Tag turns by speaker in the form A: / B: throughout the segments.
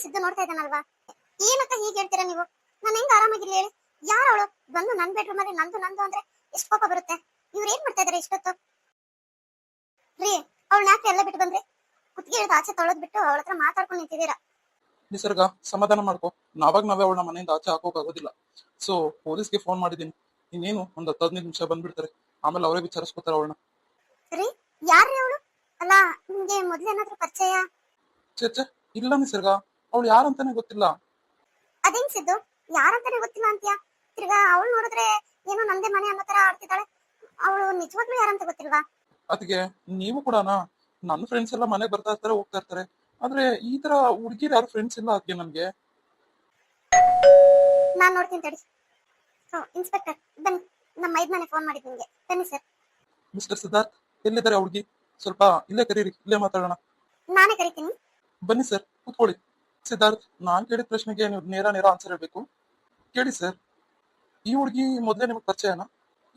A: ಸಿದ್ದು ನೋಡ್ತಾ ಇದ್ದಾನಲ್ವಾ? ಏನಕ್ಕ ಹೀಗೆ ಹೇಳ್ತೀರಾ ನೀವು? ನಾನು ಹೆಂಗ್ ಆರಾಮಾಗಿರ್ಲಿ ಹೇಳಿ? ಯಾರು ಅವಳು? ಬಂದು ನನ್ನ ಬೆಡ್ರೂಮ್ ಅಲ್ಲಿ ನಂದು ನಂದು ಅಂದ್ರೆ ಎಷ್ಟು ಕೋಪ ಬರುತ್ತೆ. ಇವ್ರು ಏನ್ ಮಾಡ್ತಾ ಇದಾರೆ ಇಷ್ಟೊತ್ತು? ರೀ, ಅವಳು ಯಾಕೆ ಎಲ್ಲ ಬಿಟ್ಟು ಬಂದ್ರೆ? ಕುತ್ತಿಗೆ ಹಿಡಿದು ಆಚೆ ತೊಳೆದ್ ಬಿಟ್ಟು ಅವಳ ಹತ್ರ ಮಾತಾಡ್ಕೊಂಡು ನಿಂತಿದ್ದೀರಾ.
B: ನಿಸರ್ಗ, ಸಮಾಧಾನ ಮಾಡ್ಕೊ. ನಾವೇ ಅವಳನ್ನ ಮನೆಯಿಂದ ಆಚೆ ಹಾಕೋಕ್ಕಾಗೋದಿಲ್ಲ. ಸೊ ಪೊಲೀಸ್ಗೆ ಫೋನ್ ಮಾಡಿದೀನಿ. ಇನ್ನೇನು ಒಂದ್ 10-15 ನಿಮಿಷ ಬಂದ್ಬಿಡ್ತಾರೆ. ಆಮೇಲೆ ಅವರೇ ವಿಚಾರಿಸ್ಕೊತಾರೆ ಅವಳನ್ನ.
A: ರೀ, ಯಾರ್ರೀ ಅವಳು? ಅಲ್ಲ, ನಿಮ್ಗೆ ಮೊದ್ಲೇನಾದ್ರೂ ಪರಿಚಯ?
B: ಚೇಚೆ, ಇಲ್ಲ ನಿಸರ್ಗ, ಅವಳು ಯಾರಂತಾನೆ ಗೊತ್ತಿಲ್ಲ.
A: ಅದೇನ್ ಸಿದ್ದು, ಯಾರಂತಾನೆ ಗೊತ್ತಿಲ್ಲ ಅಂತ್ಯಾ? ತಿರ್ಗಾ ಅವಳು ನೋಡಿದ್ರೆ ಏನೋ ನಮ್ದೇ ಮನೆ ಅನ್ನೋ ತರ ಆಡ್ತಿದ್ದಾಳೆ. ಅವಳು ನಿಜವಾಗ್ಲೂ ಯಾರಂತ ಗೊತ್ತಿಲ್ವಾ?
B: ಅದಕ್ಕೆ ನೀವು ಕೂಡ ನನ್ನ ಫ್ರೆಂಡ್ಸ್ ಎಲ್ಲ ಮನೆಗೆ ಬರ್ತಾ ಇರ್ತಾರೆ, ಹೋಗ್ತಾ ಇರ್ತಾರೆ. ಆದ್ರೆ ಈ ತರ ಹುಡುಗಿರ್ ಯಾರು ಫ್ರೆಂಡ್ಸ್ ಇಲ್ಲ ಅದಕ್ಕೆ ನನ್ಗೆ.
A: ನಾನ್ ನೋಡ್ತೀನಿ ತಡಿ. ಸೊ ಇನ್ಸ್ಪೆಕ್ಟರ್ ಬನ್ನಿ, ನಮ್ಮ ಮನೆ ಫೋನ್ ಮಾಡಿದ್ ನಿಮ್ಗೆ. ಬನ್ನಿ ಸರ್.
B: ಮಿಸ್ಟರ್ ಸಿದ್ಧಾರ್ಥ್, ಎಲ್ಲಿದ್ದಾರೆ ಹುಡುಗಿ? ಸ್ವಲ್ಪ ಇಲ್ಲೇ ಕರೀರಿ, ಇಲ್ಲೇ ಮಾತಾಡೋಣ.
A: ನಾನೇ ಕರಿತೀನಿ.
B: ಬನ್ನಿ ಸರ್, ಕೂತ್ಕೊಳ್ಳಿ. ಸಿದ್ಧಾರ್ಥ್, ನಾನ್ ಕೇಳಿದ ಪ್ರಶ್ನೆಗೆ ನೀವು ನೇರ ಆನ್ಸರ್ ಹೇಳ್ಬೇಕು. ಕೇಳಿ ಸರ್, ಈ ಹುಡುಗಿ ಮೊದಲೇ ನಿಮ್ಗೆ ಪರಿಚಯನಾ?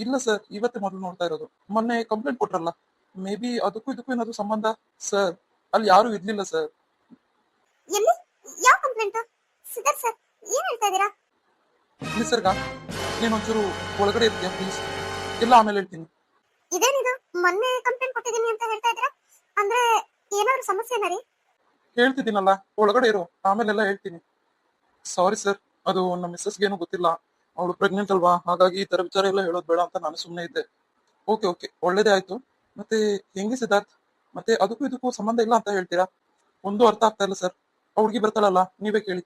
B: ಇಲ್ಲ ಸರ್, ಇವತ್ತೇ ಮೊದಲು ನೋಡ್ತಾ ಇರೋದು. ಮೊನ್ನೆ ಕಂಪ್ಲೇಂಟ್ ಕೊಟ್ರಲ್ಲ, ಮೇ ಬಿ ಅದಕ್ಕೂ ಇದಕ್ಕೂ ಏನಾದ್ರು ಸಂಬಂಧ? ಸರ್, ಅಲ್ಲಿ ಯಾರು ಇರ್ಲಿಲ್ಲ ಸರ್.
A: ಎಲ್ಲಿ? ಯಾವ ಕಂಪ್ಲೇಂಟ್? ಸಿದ್ಧಾರ್ಥ್ ಸರ್, ಏನ್ ಹೇಳ್ತಾ ಇದೀರಾ?
B: ನಿಸರ್ಗ, ನೀನೊಂಚೂರು ಒಳಗಡೆ ಇರ್ತೀಯಾ ಪ್ಲೀಸ್? ಇಲ್ಲ ಆಮೇಲೆ ಹೇಳ್ತೀನಿ.
A: ಇದೇನಿದು, ಮೊನ್ನೆ ಕಂಪ್ಲೇಂಟ್ ಕೊಟ್ಟಿದ್ದೀನಿ ಅಂತ ಹೇಳ್ತಾ ಇದೀರಾ? ಅಂದ್ರೆ ಏನಾದ್ರು ಸಮಸ್ಯೆನಾ ರೀ?
B: ಹೇಳ್ತಿದ್ದೀನಲ್ಲ, ಒಳಗಡೆ ಇರು, ಆಮೇಲೆಲ್ಲ ಹೇಳ್ತೀನಿ. ಸಾರಿ ಸರ್, ಅದು ನಮ್ಮ ಮಿಸ್ಸಸ್ಗೆ ಏನು ಗೊತ್ತಿಲ್ಲ. ಅವಳು ಪ್ರೆಗ್ನೆಂಟ್ ಅಲ್ವಾ, ಹಾಗಾಗಿ ಈ ತರ ವಿಚಾರ ಎಲ್ಲ ಹೇಳೋದು ಬೇಡ ಅಂತ ನಾನು ಸುಮ್ಮನೆ ಇದ್ದೆ. ಓಕೆ ಓಕೆ, ಒಳ್ಳೇದೇ ಆಯ್ತು. ಮತ್ತೆ ಹೆಂಗೆ ಸಿದ್ಧಾರ್ಥ್, ಮತ್ತೆ ಅದಕ್ಕೂ ಇದಕ್ಕೂ ಸಂಬಂಧ ಇಲ್ಲ ಅಂತ ಹೇಳ್ತೀರಾ? ಒಂದು ಅರ್ಥ ಆಗ್ತಾ ಇಲ್ಲ ಸರ್. ಆ ಹುಡುಗಿ ಬರ್ತಾಳಲ್ಲ, ನೀವೇ ಕೇಳಿ.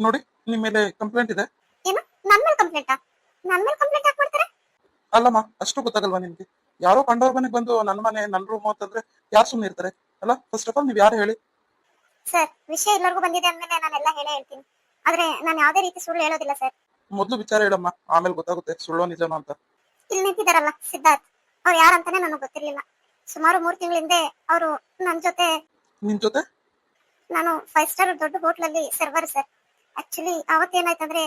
B: ನೋಡಿ, ನಿಮ್ ಮೇಲೆ ಕಂಪ್ಲೇಂಟ್ ಇದೆ.
A: ಏನು, ನನ್ ಮೇಲೆ ಕಂಪ್ಲೇಂಟಾ? ನನ್ ಮೇಲೆ ಕಂಪ್ಲೇಂಟ್ ಯಾಕೆ ಮಾಡ್ತಾರೆ?
B: ಅಲ್ಲಮ್ಮ, ಅಷ್ಟು ಗೊತ್ತಾಗಲ್ವಾ ನಿಮ್ಗೆ? ಯಾರೋ ಕಂಡವ್ರ ಮನೆಗೆ ಬಂದು ನನ್ನ ಮನೆ ನನ್ನ ರೂಮ್ ಅಂತಂದ್ರೆ ಯಾರು ಸುಮ್ಮನೆ ಇರ್ತಾರೆ? ಅಲ್ಲ, ಫಸ್ಟ್ ಆಫ್ ಆಲ್ ನೀವ್ ಯಾರು ಹೇಳಿ?
A: ಸರ್, ವಿಷಯ ಎಲ್ಲರಿಗೂ ಬಂದಿದೆ ಅಂದ್ಮೇಲೆ ನಾನೆಲ್ಲ ಹೇಳೇ ಹೇಳ್ತೀನಿ. ಆದ್ರೆ ನಾನು ಯಾವ್ದೇ ರೀತಿ ಸುಳ್ಳು ಹೇಳೋದಿಲ್ಲ ಸರ್.
B: ಮೊದ್ಲು ವಿಚಾರ ಹೇಳಮ್ಮ, ಆಮೇಲೆ ಗೊತ್ತಾಗುತ್ತೆ ಸುಳ್ಳೋ ನಿಜನೋ ಅಂತ.
A: ಇಲ್ಲಿ ನಿಂತಿದಾರಲ್ಲ ಸಿದ್ಧಾರ್ಥ್, ಅವ್ರು ಯಾರಂತಾನೆ ನನಗೆ ಗೊತ್ತಿರ್ಲಿಲ್ಲ. ಸುಮಾರು 3 ತಿಂಗಳ ಹಿಂದೆ ಅವರು ನನ್ನ ಜೊತೆ,
B: ನಿನ್ ಜೊತೆ?
A: ನಾನು 5 ಸ್ಟಾರ್ ದೊಡ್ಡ ಹೋಟ್ಲಲ್ಲಿ ಸರ್ವರ್ ಸರ್. ಆಕ್ಚುಲಿ ಅವತ್ತೇನಾಯ್ತಂದ್ರೆ,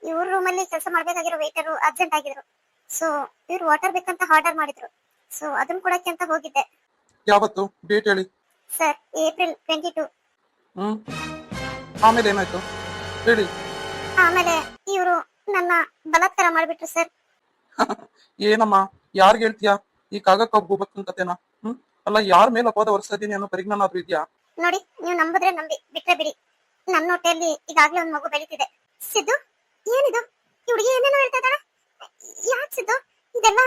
A: ಇವ್ರ ರೂಮಲ್ಲಿ ಕೆಲಸ ಮಾಡ್ಬೇಕಾಗಿರೋ ವೇಟರು ಅರ್ಜೆಂಟ್ ಆಗಿದ್ರು. ಸೊ ಇವ್ರು ವಾಟರ್ ಬೇಕಂತ ಆರ್ಡರ್ ಮಾಡಿದ್ರು. ಸೊ ಅದನ್ನ ಕೊಡಕ್ಕೆ ಅಂತ ಹೋಗಿದ್ದೆ
B: ಯಾವತ್ತು? ಡೇಟ್ ಹೇಳಿ
A: ಸರ್. ಏಪ್ರಿಲ್ 22.
B: ಹ್ಮ್, ಆಮೇಲೆ ಏನಾಯ್ತು ಹೇಳಿ?
A: ಆಮೇಲೆ ಇವರು ನನ್ನ ಬಲಾತ್ಕಾರ ಮಾಡಿಬಿಟ್ರು ಸರ್.
B: ಏನಮ್ಮ, ಯಾರ್ಗ್ ಹೇಳ್ತೀಯಾ ಈ ಕಾಗಕ್ಕ ಹೋಗ್ಬೇಕು ಕತೆನಾ? ಅಲ್ಲ, ಯಾರ ಮೇಲೆ ಅಪವಾದ ಹೊರಿಸ್ತಾ ಇದೀನಿ ಅನ್ನೋ ಪರಿಜ್ಞಾನ ಆದ್ರೂ ಇದ್ಯಾ?
A: ನೋಡಿ, ನೀವು ನಂಬಿದ್ರೆ ನಂಬಿ, ಬಿಟ್ರೆ ಬಿಡಿ. ನನ್ನ ಹೊಟ್ಟೆಯಲ್ಲಿ ಈಗಾಗ್ಲೇ ಒಂದ್ ಮಗು ಬೆಳೀತಿದೆ. ಸಿದ್ದು, ಏನಿದು? ಈ ಹುಡುಗಿ ಏನೇನೋ ಹೇಳ್ತಾ ಇದ್ದಾಳೆ. ಯಾಕೆ ಸಿದ್ದು ಇದೆಲ್ಲ?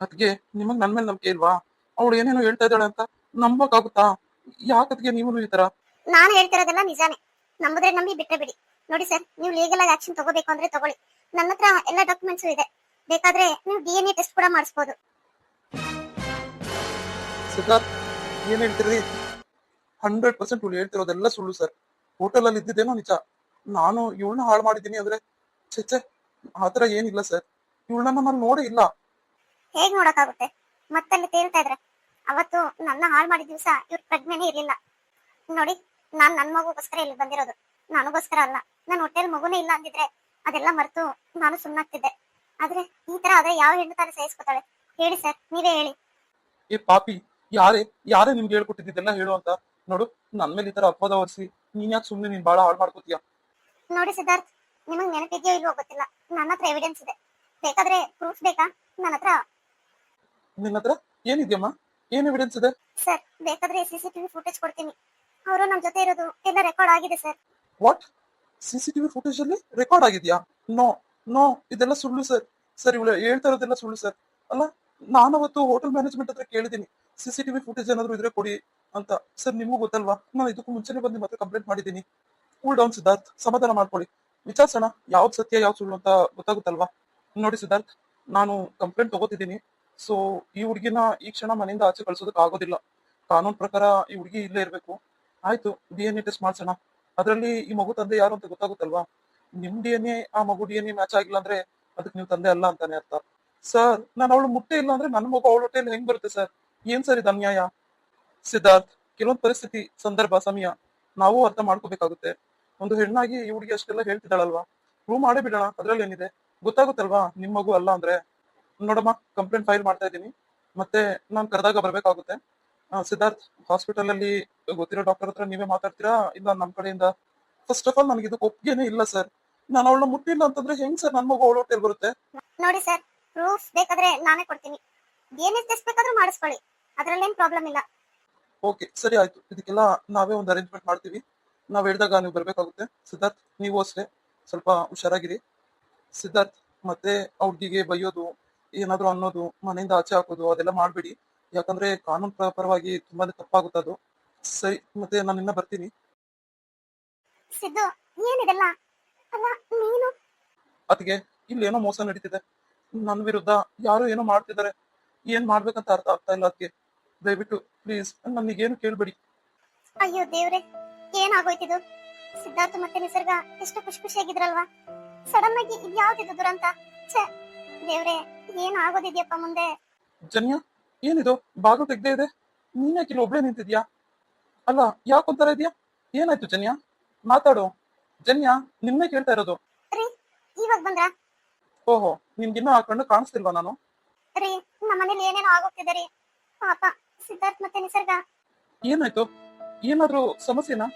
B: ಅದ್ಗೆ ನಿಮಗ್ ನನ್ ಮೇಲೆ ನಂಬಿಕೆ ಇಲ್ವಾ? ಅವಳು ಏನೇನೋ ಹೇಳ್ತಾ ಇದ್ದಾಳೆ ಅಂತ ನಂಬಕ್ಕಾಗುತ್ತಾ? ಯಾಕದ್ಗೆ ನೀವು ಈ ತರ?
A: ನಾನು ಹೇಳ್ತಿರೋದೆಲ್ಲ ನಿಜಾನೇ. ನಂಬಿದ್ರೆ ನಂಬಿ, ಬಿಟ್ರೆ ಬಿಡಿ. ನೋಡಿ ಸರ್, ನೀವು ಲೀಗಲ್ ಆಗಿ ಆಕ್ಷನ್ ತಗೋಬೇಕು ಅಂದ್ರೆ ತಗೊಳ್ಳಿ. ನನ್ನ ಹತ್ರ ಎಲ್ಲ ಡಾಕ್ಯುಮೆಂಟ್ಸ್ ಇದೆ. ಬೇಕಾದ್ರೆ ನೀವು DNA ಟೆಸ್ಟ್ ಕೂಡ ಮಾಡಿಸ್ಬೋದು.
B: ಸಿದ್ಧಾರ್ಥ್, ಏನ್ ಹೇಳ್ತೀರಿ? 100% ಇವಳು ಹೇಳ್ತಿರೋದೆಲ್ಲ ಸುಳ್ಳು ಸರ್. ಹೋಟೆಲ್ ಅಲ್ಲಿ ಇದ್ದಿದ್ದೇನೋ ನಿಜ. ನಾನು ಇವಳನ್ನ ಹಾಳು ಮಾಡಿದ್ದೀನಿ ಅಂದ್ರೆ ಚೆ ಆತರ ಏನಿಲ್ಲ ಸರ್. ಇವಳನ್ನ ನಾನು ನೋಡೇ ಇಲ್ಲ.
A: ಹೇಗ್ ನೋಡಕ್ಕಾಗುತ್ತೆ? ಮತ್ತಲ್ಲಿ ತೇಳ್ತಾ ಇದ್ರೆ. ಅವತ್ತು ನನ್ನ ಹಾಳು ಮಾಡಿದ ದಿವಸ ಇವ್ರ ಪ್ರಜ್ಞೆನೇ ಇರ್ಲಿಲ್ಲ. ನೋಡಿ, ನಾನ್ ನನ್ನ ಮಗುಗೋಸ್ಕರ ಇಲ್ಲಿ ಬಂದಿರೋದು, ನನಗೋಸ್ಕರ ಅಲ್ಲ. ನನ್ನ ಹೊಟ್ಟೆಲ್ ಮಗುನೇ ಇಲ್ಲ ಅಂದಿದ್ರೆ ಅದೆಲ್ಲ ಮರೆತು ನಾನು ಸುಮ್ಮನಾಗ್ತಿದ್ದೆ. ಆದ್ರೆ ಈ ತರ ಆದ್ರೆ ಯಾವ ಹೆಣ್ಣು ತಾನೇ ಸಹಿಸ್ಕೊತಾಳೆ ಹೇಳಿ ಸರ್, ನೀವೇ ಹೇಳಿ.
B: ಏ ಪಾಪಿ, ಯಾರೇ ನಿಮ್ಗೆ ಹೇಳ್ಕೊಟ್ಟಿದ್ದೆಲ್ಲ ಹೇಳು ಅಂತ? ನೋಡು, ನನ್ ಮೇಲೆ ಈ ತರ ಅಪವಾದ ಹೊರಿಸಿ ನೀನ್ ಯಾಕೆ ಸುಮ್ನೆ ನೀನ್ ಬಾಳ ಹಾಳು ಮಾಡ್ಕೋತೀಯ?
A: ನೋಡಿ ಸಿದ್ಧಾರ್ಥ್, ನಿಮಗ್ ನೆನಪಿದ್ಯೋ ಇಲ್ವೋ ಗೊತ್ತಿಲ್ಲ, ನನ್ನ ಹತ್ರ ಎವಿಡೆನ್ಸ್ ಇದೆ. ಬೇಕಾದ್ರೆ ಪ್ರೂಫ್ ಬೇಕಾ? ನನ್ನ ಹತ್ರ.
B: ನಿನ್ನ ಹತ್ರ ಏನಿದ್ಯಮ್ಮ? ಏನ್ ಎವಿಡೆನ್ಸ್ ಇದೆ?
A: ಸರ್, ಬೇಕಾದ್ರೆ CCTV ಫುಟೇಜ್ ಕೊಡ್ತೀನಿ. ಅವರು ನಮ್ಮ ಜೊತೆ ಇರೋದು ಎಲ್ಲ ರೆಕಾರ್ಡ್ ಆಗಿದೆ ಸರ್.
B: ವಾಟ್? CCTV ಫುಟೇಜ್ ಅಲ್ಲಿ ರೆಕಾರ್ಡ್ ಆಗಿದ್ಯಾ? ನೋ ನೋ, ಇದೆಲ್ಲ ಸುಳ್ಳು ಸರ್. ಸರ್, ಇವಳು ಹೇಳ್ತಾ ಇರೋದೆಲ್ಲ ಸುಳ್ಳು ಸರ್. ಅಲ್ಲ, ನಾನು ಅವತ್ತು ಹೋಟೆಲ್ ಮ್ಯಾನೇಜ್ಮೆಂಟ್ ಹತ್ರ ಕೇಳಿದೀನಿ, CCTV ಫುಟೇಜ್ ಏನಾದ್ರು ಇದ್ರೆ ಕೊಡಿ ಅಂತ. ಸರ್, ನಿಮ್ಗೂ ಗೊತ್ತಲ್ವಾ, ನಾನು ಇದಕ್ಕೂ ಮುಂಚೆನೆ ಬಂದು ಮತ್ತೆ ಕಂಪ್ಲೇಂಟ್ ಮಾಡಿದ್ದೀನಿ. ಕೂಲ್ ಡೌನ್ ಸಿದ್ಧಾರ್ಥ್, ಸಮಾಧಾನ ಮಾಡ್ಕೊಳ್ಳಿ, ವಿಚಾರಿಸೋಣ ಯಾವ್ದು ಸತ್ಯ ಯಾವ್ದು ಸುಳ್ಳು ಅಂತ ಗೊತ್ತಾಗುತ್ತಲ್ವಾ. ನೋಡಿ ಸಿದ್ಧಾರ್ಥ್, ನಾನು ಕಂಪ್ಲೇಂಟ್ ತಗೋತಿದ್ದೀನಿ. ಸೊ ಈ ಹುಡುಗಿನ ಈ ಕ್ಷಣ ಮನೆಯಿಂದ ಆಚೆ ಕಳ್ಸೋದಕ್ ಆಗೋದಿಲ್ಲ. ಕಾನೂನ್ ಪ್ರಕಾರ ಈ ಹುಡುಗಿ ಇಲ್ಲೇ ಇರ್ಬೇಕು. ಆಯ್ತು, DNA ಟೆಸ್ಟ್ ಮಾಡ್ಸೋಣ. ಅದ್ರಲ್ಲಿ ಈ ಮಗು ತಂದೆ ಯಾರು ಅಂತ ಗೊತ್ತಾಗುತ್ತಲ್ವಾ. ನಿಮ್ DNA ಆ ಮಗು DNA ಮ್ಯಾಚ್ ಆಗಿಲ್ಲ ಅಂದ್ರೆ ಅದಕ್ಕೆ ನೀವು ತಂದೆ ಅಲ್ಲ ಅಂತಾನೆ ಅರ್ಥ. ಸರ್, ನಾನು ಅವಳು ಮುಟ್ಟೆ ಇಲ್ಲ ಅಂದ್ರೆ ನನ್ನ ಮಗು ಅವಳ ಹೊಟ್ಟೆಯಲ್ಲಿ ಹೆಂಗ್ ಬರುತ್ತೆ ಸರ್? ಏನ್ ಸರ್ ಇದು ಅನ್ಯಾಯ? ಸಿದ್ಧಾರ್ಥ್, ಕೆಲವೊಂದು ಪರಿಸ್ಥಿತಿ, ಸಂದರ್ಭ, ಸಮಯ ನಾವು ಅರ್ಥ ಮಾಡ್ಕೋಬೇಕಾಗುತ್ತೆ. ಒಂದು ಹೆಣ್ಣಾಗಿ ಈ ಹುಡುಗಿ ಅಷ್ಟೆಲ್ಲ ಹೇಳ್ತಿದ್ದಾಳಲ್ವಾ, ಪ್ರೂವ್ ಮಾಡೇ ಬಿಡೋಣ, ಅದ್ರಲ್ಲಿ ಏನಿದೆ? ಗೊತ್ತಾಗುತ್ತಲ್ವಾ ನಿಮ್ ಮಗು ಅಲ್ಲ ಅಂದ್ರೆ. ನೋಡಮ್ಮ, ಕಂಪ್ಲೇಂಟ್ ಫೈಲ್ ಮಾಡ್ತಾ ಇದ್ದೀನಿ, ಮತ್ತೆ ನಾನ್ ಕರೆದಾಗ ಬರ್ಬೇಕಾಗುತ್ತೆ. ಸಿದ್ಧಾರ್ಥ್, ಹಾಸ್ಪಿಟಲ್ ಅಲ್ಲಿ ಗೊತ್ತಿರೋ ಡಾಕ್ಟರ್ ಹತ್ರ ನೀವೇ ಮಾತಾಡ್ತೀರಾ ಇಲ್ಲ ನಮ್ ಕಡೆಯಿಂದ ಫಸ್ಟ್ ಆಫ್ ಆಲ್ ನನಗೆ ಇದಕ್ಕೆ ಒಪ್ಪಿಗೆನೇ ಇಲ್ಲ ಸರ್. ನಾನು ಅವಳನ್ನ ಮುಟ್ಟಿಲ್ಲ ಅಂತಂದ್ರೆ ಹೆಂಗ್ ಸರ್ ನನ್ನ ಮಗು ಅವಳ ಹೊಟ್ಟೆಲ್ ಬರುತ್ತೆ?
A: ನೋಡಿ ಸರ್, ಪ್ರೂಫ್ ಬೇಕಾದ್ರೆ ನಾನೇ ಕೊಡ್ತೀನಿ. ಏನೇ ಟೆಸ್ಟ್ ಬೇಕಾದ್ರೂ ಮಾಡಿಸ್ಕೊಳ್ಳಿ, ಅದ್ರಲ್ಲೇನ್ ಪ್ರಾಬ್ಲಮ್ ಇಲ್ಲ.
B: ಓಕೆ, ಸರಿ ಆಯ್ತು. ಇದಕ್ಕೆಲ್ಲ ನಾವೇ ಒಂದು ಅರೇಂಜ್ಮೆಂಟ್ ಮಾಡ್ತೀವಿ. ನಾವ್ ಹೇಳಿದಾಗ ನೀವು ಬರ್ಬೇಕಾಗುತ್ತೆ. ಸಿದ್ಧಾರ್ಥ್, ನೀವು ಅಷ್ಟೇ ಸ್ವಲ್ಪ ಹುಷಾರಾಗಿರಿ. ಸಿದ್ಧಾರ್ಥ್, ಮತ್ತೆ ಆ ಹುಡ್ಗಿಗೆ ಬೈಯೋದು, ಏನಾದ್ರು ಅನ್ನೋದು, ಮನೆಯಿಂದ ಆಚೆ ಹಾಕೋದು ಅದೆಲ್ಲ ಮಾಡ್ಬೇಡಿ. ಯಾಕಂದ್ರೆ ಕಾನೂನು ಪರವಾಗಿ ತುಂಬಾನೇ ತಪ್ಪಾಗುತ್ತೆ ಅದು. ಸರಿ, ಮತ್ತೆ ನಾನು ಇನ್ನ ಬರ್ತೀನಿ.
A: ಸಿದ್ದು, ಏನಿದೆಲ್ಲ? ಅಲ್ಲ ನೀನು
B: ಅದಕ್ಕೆ ಇಲ್ಲಿ ಏನೋ ಮೋಸ ನಡೀತಿದೆ. ನನ್ನ ವಿರುದ್ಧ ಯಾರೋ ಏನೋ ಮಾಡ್ತಿದ್ದಾರೆ. ಏನ್ ಮಾಡ್ಬೇಕಂತ ಅರ್ಥ ಆಗ್ತಾ ಇಲ್ಲ. ಅದಕ್ಕೆ ದಯವಿಟ್ಟು ಪ್ಲೀಸ್ ನನಗೇನು ಕೇಳ್ಬೇಡಿ.
A: ಅಯ್ಯೋ ದೇವ್ರೆ, ಏನಾಗೋಯ್ತಿದು? ಸಿದ್ಧಾರ್ಥ ಮತ್ತೆ ನಿಸರ್ಗ ಎಷ್ಟು ಖುಷಿ ಖುಷಿಯಾಗಿದ್ರಲ್ವಾ? ಸಡನ್ ಆಗಿ ಇದ್ಯಾವ್ದಿದು ದುರಂತ? ಛೇ ದೇವ್ರೆ, ಏನ್ ಆಗೋದಿದ್ಯಪ್ಪ ಮುಂದೆ?
B: ಜನ್ಯ, ಏನಿದು ಬಾಗಿಲು ತೆಗ್ದೇ ಇದೆ? ನೀನ್ಯಾಕೆ ಇಲ್ಲಿ ಒಬ್ಳೆ ನಿಂತಿದ್ಯಾ? ಅಲ್ಲ, ಯಾಕೊಂತರ ಇದೆಯಾ? ಏನಾಯ್ತು ಜನ್ಯ? ಮಾತಾಡು. ಜನ್ಯ, ನಿನ್ನೆ ಕೇಳ್ತಾ ಇರೋದು.
A: ರೀ, ಇವಾಗ ಬಂದ್ರ?
B: ಓಹೋ, ನಿನ್ಗಿನ್ನ ಆ ಕಣ್ಣು ಕಾಣಿಸ್ತಿಲ್ವಾ ನಾನು?
A: ರೀ, ನಮ್ಮನೇಲಿ ಏನೇನೋ ಆಗೋಗ್ತಿದೆ ರೀ. ಪಾಪ ಸಿದ್ಧಾರ್ಥ್ ಮತ್ತೆ ನಿಸರ್ಗ.
B: ಏನಾಯ್ತು? ಏನಾದ್ರೂ ಸಮಸ್ಯೆನಾ?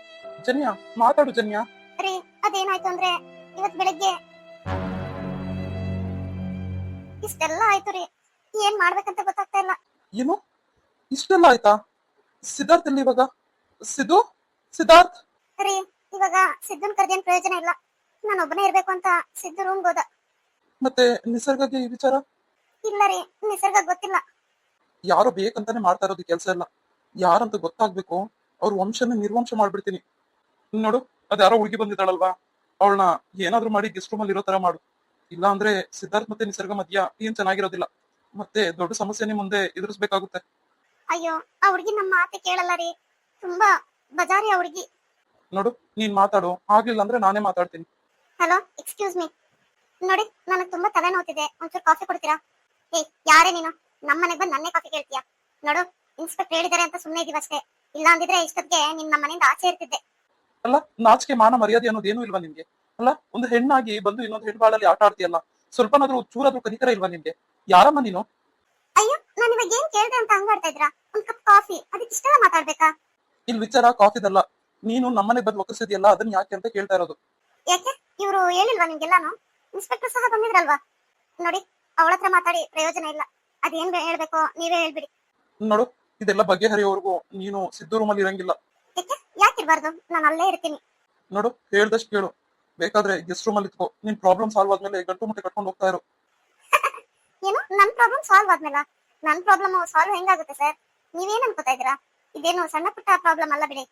B: ಜನ್ಯ, ಮಾತಾಡು ಜನ್ಯ.
A: ರೀ, ಅದೇನಾಯ್ತು ಅಂದ್ರೆ ಇವತ್ ಬೆಳಗ್ಗೆ ಇಷ್ಟೆಲ್ಲ ಆಯ್ತು ರೀ. ಏನ್ ಮಾಡ್ಬೇಕಂತ ಗೊತ್ತಾಗ್ತಾ ಇಲ್ಲ.
B: ಏನು ಇಷ್ಟೆಲ್ಲ ಆಯ್ತಾ? ಸಿದ್ಧಾರ್ಥ್ ಎಲ್ಲಿ ಇವಾಗ? ಸಿದ್ದು, ಸಿದ್ಧಾರ್ಥ್.
A: ರೀ, ಇವಾಗ ಸಿದ್ಧನ್ ಕರ್ದೇನ್ ಪ್ರಯೋಜನ ಇಲ್ಲ. ನಾನು ಒಬ್ಬನೇ ಇರ್ಬೇಕು ಅಂತ ಸಿದ್ದು ರೂಮ್ ಹೋದ.
B: ಮತ್ತೆ ನಿಸರ್ಗಗೆ ಈ ವಿಚಾರ?
A: ಇಲ್ಲ ರೀ, ನಿಸರ್ಗ ಗೊತ್ತಿಲ್ಲ.
B: ಯಾರೋ ಬೇಕಂತಾನೆ ಮಾಡ್ತಾ ಇರೋದು ಕೆಲಸ ಎಲ್ಲ. ಯಾರಂತ ಗೊತ್ತಾಗ್ಬೇಕು, ಅವ್ರ ವಂಶನ ನಿರ್ವಂಶ ಮಾಡ್ಬಿಡ್ತೀನಿ. ನೋಡು, ಅದ್ಯಾರೋ ಹುಡುಗಿ ಬಂದಿದ್ದಾಳಲ್ವಾ, ಅವಳನ್ನ ಏನಾದ್ರೂ ಮಾಡಿ ಗೆಸ್ಟ್ ರೂಮ್ ಅಲ್ಲಿ ಇರೋ ತರ ಮಾಡು. ಇಲ್ಲ ಅಂದ್ರೆ ಸಿದ್ಧಾರ್ಥ್ ಮತ್ತೆ ನಿಸರ್ಗ ಮಧ್ಯ ಏನ್ ಚೆನ್ನಾಗಿರೋದಿಲ್ಲ. ಮತ್ತೆ ದೊಡ್ಡ ಸಮಸ್ಯೆನೇ ಮುಂದೆ ಎದುರಿಸ್ಬೇಕಾಗುತ್ತೆ.
A: ಅಯ್ಯೋ, ಆ ಹುಡ್ಗಿ ನಮ್ಮ ಮಾತೆ ಕೇಳಲ್ಲ ರೀ. ತುಂಬಾ ಬಜಾರಿ ಆ ಹುಡ್ಗಿ.
B: ನೋಡು, ನೀನ್ ಮಾತಾಡು, ಆಗ್ಲಿಲ್ಲ ಅಂದ್ರೆ ನಾನೇ ಮಾತಾಡ್ತೀನಿ.
A: Hello, excuse me. ನೋಡಿ, ನನಗೆ ತುಂಬಾ ತಲೆ ನೋವ್ತಿದೆ, ಒಂಚೂರು ಕಾಫಿ ಕೊಡ್ತೀರಾ? ಏ, ಯಾರೇ ನೀನು? ನಮ್ಮನೆಗೆ ಬಂದು ನನ್ನೇ ಕಾಫಿ ಕೇಳ್ತೀಯಾ? ನೋಡು, ಇನ್ಸ್ಪೆಕ್ಟರ್ ಹೇಳಿದಾರೆ ಅಂತ ಸುಮ್ಮನೆ ಇದೀವಷ್ಟೇ. ಇಲ್ಲ ಅಂದಿದ್ರೆ ಇಷ್ಟೊತ್ತಿಗೆ ನಿನ್ ನಮ್ಮ ಮನೆಯಿಂದ ಆಚೆ ಇರ್ತಿದ್ದೆ.
B: ಅಲ್ಲ, ನಾಚಿಕೆ ಮಾನ ಮರ್ಯಾದೆ ಅನ್ನೋದೇನು ಇಲ್ವಾ ನಿನ್ಗೆ? ಅಲ್ಲ, ಒಂದು ಹೆಣ್ಣಾಗಿ ಬಂದು ಇನ್ನೊಂದು ಹೆಣ್ಬಾಳಲ್ಲಿ ಆಟ ಆಡ್ತೀಯಲ್ಲ, ಸ್ವಲ್ಪನಾದ್ರೂ ಚೂರಾದ್ರೂ ಕನಿಕರ ಇಲ್ವಾ ನಿನ್ಗೆ? ಯಾರಮ್ಮ ನೀನು?
A: ಅಯ್ಯೋ, ನಾನು ಇವಾಗ ಏನ್ ಕೇಳ್ದೆ ಅಂತ ಹಂಗಾಡ್ತಾ ಇದ್ರಾ? ಒಂದ್ ಕಪ್ ಕಾಫಿ, ಅದಕ್ಕೆ ಇಷ್ಟೆಲ್ಲ ಮಾತಾಡ್ಬೇಕಾ?
B: ಇಲ್ಲಿ ವಿಚಾರ ಕಾಫಿದಲ್ಲ. ನೀನು ನಮ್ಮನೆ ಬಂದು ಒಕ್ಕಸಿದ್ಯಲ್ಲ, ಅದನ್ನ ಯಾಕೆ ಅಂತ ಕೇಳ್ತಾ ಇರೋದು.
A: ಯಾಕೆ, ಇವ್ರು ಹೇಳಿಲ್ವಾ ನಿಮ್ಗೆಲ್ಲಾನು? ಇನ್ಸ್ಪೆಕ್ಟರ್ ಸಹ ಬಂದಿದ್ರಲ್ವಾ? ನೋಡಿ, ಅವಳ ಹತ್ರ ಮಾತಾಡಿ ಪ್ರಯೋಜನ ಇಲ್ಲ. ಅದೇನ್ ಹೇಳ್ಬೇಕೋ ನೀವೇ ಹೇಳ್ಬಿಡಿ.
B: ನೋಡು, ಇದೆಲ್ಲ ಬಗೆಹರಿಯೋವರೆಗೂ ನೀನು ಸಿದ್ದು ರೂಮಲ್ಲಿ ಇರಂಗಿಲ್ಲ.
A: ಯಾಕಿರ್ಬಾರ್ದು? ನಾನು ಅಲ್ಲೇ ಇರ್ತೀನಿ.
B: ನೋಡು, ಹೇಳ್ದಷ್ಟು ಕೇಳು. ಬೇಕಾದ್ರೆ ಗೆಸ್ಟ್ ರೂಮಲ್ಲಿ ಇತ್ಕೋ. ನಿನ್ ಪ್ರಾಬ್ಲಮ್ ಸಾಲ್ವ್ ಆದ್ಮೇಲೆ ಗಂಟು ಮುಟ್ಟೆ ಕಟ್ಕೊಂಡು ಹೋಗ್ತಾ ಇರು.
A: ಏನು, ನನ್ ಪ್ರಾಬ್ಲಮ್ ಸಾಲ್ವ್ ಆದ್ಮೇಲ? ನನ್ ಪ್ರಾಬ್ಲಮ್ ಸಾಲ್ವ್ ಹೆಂಗಾಗುತ್ತೆ ಸರ್? ನೀವೇನ್ ಅನ್ಕೋತಾ ಇದೀರಾ? ಇದೇನು ಸಣ್ಣ ಪುಟ್ಟ ಪ್ರಾಬ್ಲಮ್ ಅಲ್ಲ ಬಿಡಿ.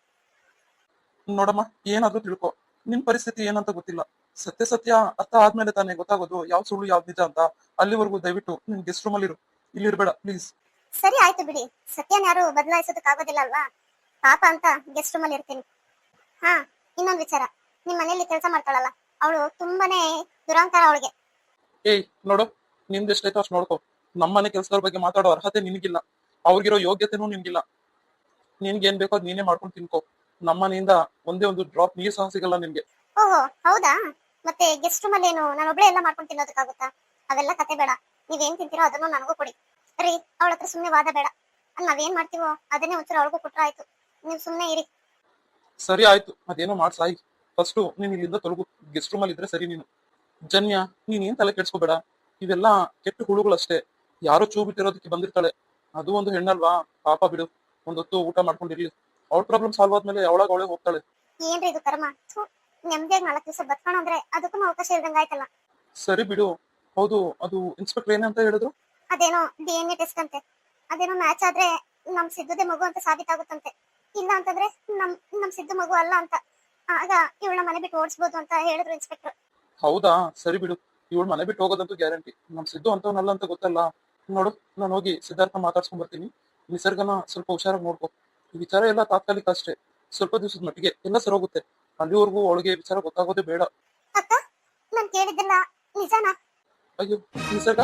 B: ನೋಡಮ್ಮ, ಏನಾದ್ರೂ ತಿಳ್ಕೊ. ನಿನ್ ಪರಿಸ್ಥಿತಿ ಏನಂತ ಗೊತ್ತಿಲ್ಲ. ಸತ್ಯ ಸತ್ಯ ಅರ್ಥ ಆದ್ಮೇಲೆ ತಾನೇ ಗೊತ್ತಾಗೋದು ಯಾವ್ ಸುಳ್ಳು ಯಾವ್ದು ನಿಜ ಅಂತ. ಅಲ್ಲಿವರೆಗೂ ದಯವಿಟ್ಟು ನಿನ್ ಗೆಸ್ಟ್ ರೂಮಲ್ಲಿ ಇರು, ಇಲ್ಲಿ ಇರ್ಬೇಡ ಪ್ಲೀಸ್.
A: ಸರಿ ಆಯ್ತು ಬಿಡಿ. ಸತ್ಯನ ಯಾರು ಬದಲಾಯಿಸೋದಕ್ ಆಗೋದಿಲ್ಲ ಅಲ್ವಾ? ಪಾಪ ಅಂತ ಗೆಸ್ಟ್ ರೂಮಲ್ಲಿ ಇರ್ತೀನಿ. ಹಾ, ಇನ್ನೊಂದ್ ವಿಚಾರ. ನಿಮ್ ಮನೇಲಿ ಕೆಲಸ ಮಾಡ್ತಾಳಲ್ಲ, ಅವಳು ತುಂಬಾನೇ ದುರಂಕಾರ ಅವಳಿಗೆ.
B: ಏಯ್ ನೋಡು, ನಿಮ್ದೆಷ್ಟೈತೋ ಅಷ್ಟು ನೋಡ್ಕೊ. ನಮ್ಮನೆ ಕೆಲಸದವ್ರ ಬಗ್ಗೆ ಮಾತಾಡೋ ಅರ್ಹತೆ ನಿನ್ಗಿಲ್ಲ. ಅವ್ರಿಗಿರೋ ಯೋಗ್ಯತೆನೂ ನಿನ್ಗಿಲ್ಲ. ನಿನ್ಗೇನ್ ಬೇಕೋ ಅದ್ ನೀನೇ ಮಾಡ್ಕೊಂಡು ತಿನ್ಕೋ. ನಮ್ಮನೆಯಿಂದ ಒಂದೇ ಒಂದು ಡ್ರಾಪ್ ನೀರ್ ಸಹ ಸಿಗಲ್ಲ ನಿನ್ಗೆ.
A: ಓಹೋ, ಹೌದಾ? ಮತ್ತೆ ಗೆಸ್ಟ್ ರೂಮ್ ಅಲ್ಲಿ ಏನು ನಾನು ಒಬ್ಳೆ ಎಲ್ಲ ಮಾಡ್ಕೊಂಡು ತಿನ್ನೋದಕ್ಕಾಗುತ್ತಾ? ಅವೆಲ್ಲ ಕತೆ ಬೇಡ. ನೀವೇನ್ ತಿಂತೀರೋ ಅದನ್ನು ನನಗೂ ಕೊಡಿ. ರೀ, ಅವಳ ಹತ್ರ ಸುಮ್ನೆ ವಾದ ಬೇಡ. ನಾವೇನ್ ಮಾಡ್ತೀವೋ ಅದನ್ನೇ ಒಂಚೂರು ಅವಳಿಗೂ ಕೊಟ್ರ ಆಯ್ತು. ನೀವ್ ಸುಮ್ನೆ ಇರಿ.
B: ಸರಿ ಆಯ್ತು, ಅದೇನೋ ಮಾಡ್ ಸಾಯಿ. ಫಸ್ಟ್ ನೀನ್ ಇಲ್ಲಿಂದ ತೊಲಗು. ಗೆಸ್ಟ್ ರೂಮ್ ಅಲ್ಲಿ ಇದ್ರೆ ಸರಿ ನೀನು. ಜನ್ಯ, ನೀನ್ ಏನ್ ತಲೆ ಕೆಡ್ಸ್ಕೋಬೇಡ. ಇವೆಲ್ಲ ಕೆಟ್ಟ ಹುಳುಗಳಷ್ಟೇ. ಯಾರೋ ಚೂ ಬಿಟ್ಟಿರೋದಕ್ಕೆ ಬಂದಿರ್ತಾಳೆ. ಅದು ಒಂದು ಹೆಣ್ಣಲ್ವಾ, ಪಾಪ ಬಿಡು. ಒಂದೊತ್ತು ಊಟ ಮಾಡ್ಕೊಂಡಿರ್ಲಿ. ಅವಳ ಪ್ರಾಬ್ಲಮ್ ಸಾಲ್ವ್ ಆದ್ಮೇಲೆ ಅವಳಾಗ ಅವಳೇ ಹೋಗ್ತಾಳೆ.
A: ಏನ್ರಿ ಇದು ಕರ್ಮ? ನೆಮ್ಮದಿಯಾಗಿ 4 ದಿವಸ ಬದುಕೋಣ ಅಂದ್ರೆ ಅದಕ್ಕೂ ಅವಕಾಶ ಇಲ್ದಂಗ ಆಯ್ತಲ್ಲ.
B: ಸರಿ ಬಿಡು. ಹೌದು, ಅದು ಇನ್ಸ್ಪೆಕ್ಟರ್ ಏನಂತ ಹೇಳಿದ್ರು?
A: ಅದೇನೋ DNA ಟೆಸ್ಟ್ ಅಂತೆ. ಅದೇನೋ ಮ್ಯಾಚ್ ಆದ್ರೆ ನಮ್ ಸಿದ್ದುದೇ ಮಗು ಅಂತ ಸಾಬೀತಾಗುತ್ತಂತೆ. ಇಲ್ಲ ಅಂತಂದ್ರೆ ನಮ್ ಸಿದ್ದು ಮಗು ಅಲ್ಲ ಅಂತ. ಆಗ ಇವಳನ್ನ ಮನೆ ಬಿಟ್ಟು ಓಡಿಸ್ಬೋದು ಅಂತ ಹೇಳಿದ್ರು ಇನ್ಸ್ಪೆಕ್ಟರ್.
B: ಹೌದಾ, ಸರಿ ಬಿಡು. ಇವಳು ಮನೆ ಬಿಟ್ಟು ಹೋಗೋದಂತೂ ಗ್ಯಾರಂಟಿ. ನಮ್ ಸಿದ್ದು ಅಂತವನಲ್ಲ ಅಂತ ಗೊತ್ತಲ್ಲ. ನೋಡು, ನಾನು ಹೋಗಿ ಸಿದ್ಧಾರ್ಥ ಮಾತಾಡ್ಸ್ಕೊಂಡ್ ಬರ್ತೀನಿ. ನಿಸರ್ಗನ ಸ್ವಲ್ಪ ಹುಷಾರಾಗಿ ನೋಡ್ಕೊ. ಈ ವಿಚಾರ ಎಲ್ಲ ತಾತ್ಕಾಲಿಕ ಅಷ್ಟೇ. ಸ್ವಲ್ಪ ದಿವಸದ ಮಟ್ಟಿಗೆ ಎಲ್ಲ ಸರೋಗುತ್ತೆ. ಅಲ್ಲಿವರೆಗೂ ಅವಳಿಗೆ ವಿಚಾರ ಗೊತ್ತಾಗೋದೇ ಬೇಡ.
A: ಅಕ್ಕ, ನಾನ್ ಕೇಳಿದ್ದೆಲ್ಲ ನಿಜಾನಾ?
B: ಅಯ್ಯೋ ನಿಸರ್ಗ,